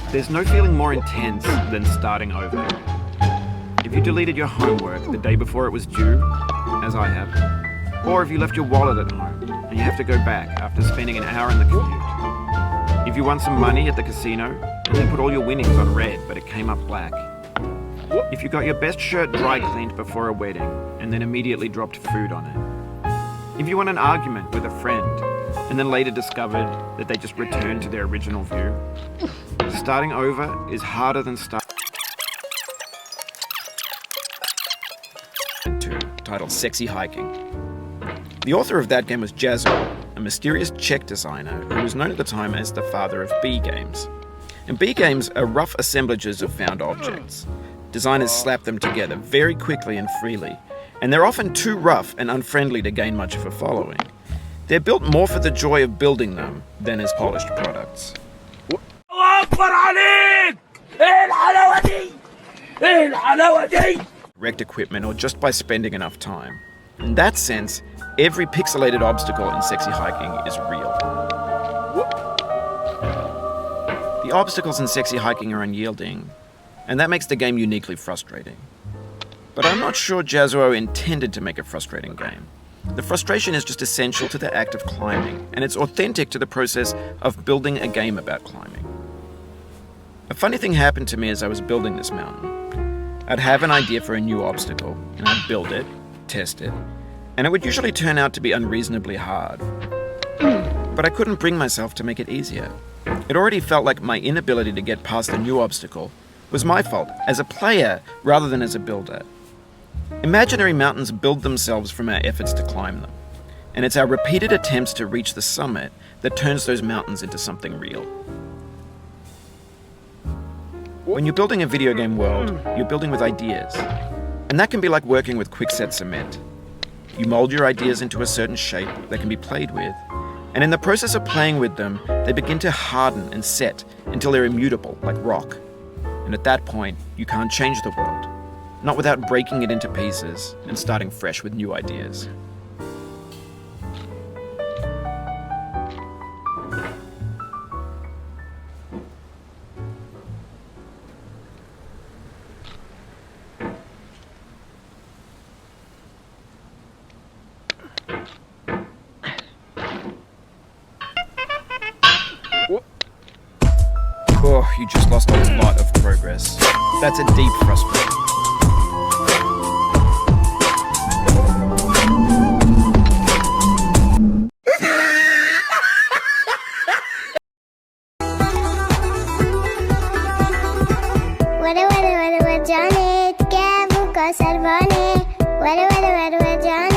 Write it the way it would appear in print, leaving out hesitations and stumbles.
There's no feeling more intense than starting over. If you deleted your homework the day before it was due, as I have, or if you left your wallet at home and you have to go back after spending an hour in the commute. If you won some money at the casino and then put all your winnings on red but it came up black. If you got your best shirt dry cleaned before a wedding and then immediately dropped food on it. If you won an argument with a friend and then later discovered that they just returned to their original view. Starting over is harder than starting. Titled Sexy Hiking. The author of that game was Jazzo, a mysterious Czech designer who was known at the time as the father of B games. And B games are rough assemblages of found objects. Designers slap them together very quickly and freely, and they're often too rough and unfriendly to gain much of a following. They're built more for the joy of building them than as polished products. Direct equipment or just by spending enough time. In that sense, every pixelated obstacle in Sexy Hiking is real. The obstacles in Sexy Hiking are unyielding, and that makes the game uniquely frustrating. But I'm not sure Jazzo intended to make a frustrating game. The frustration is just essential to the act of climbing, and it's authentic to the process of building a game about climbing. A funny thing happened to me as I was building this mountain. I'd have an idea for a new obstacle, and I'd build it, test it, and it would usually turn out to be unreasonably hard. But I couldn't bring myself to make it easier. It already felt like my inability to get past a new obstacle was my fault as a player rather than as a builder. Imaginary mountains build themselves from our efforts to climb them, and it's our repeated attempts to reach the summit that turns those mountains into something real. When you're building a video game world, you're building with ideas, and that can be like working with quickset cement. You mold your ideas into a certain shape that can be played with, and in the process of playing with them, they begin to harden and set until they're immutable, like rock. And at that point, you can't change the world. Not without breaking it into pieces and starting fresh with new ideas. Oh, you just lost a lot of progress. That's a deep frustration. जाने क्या वो का सरवाने वरे वरे वरे वरे जाने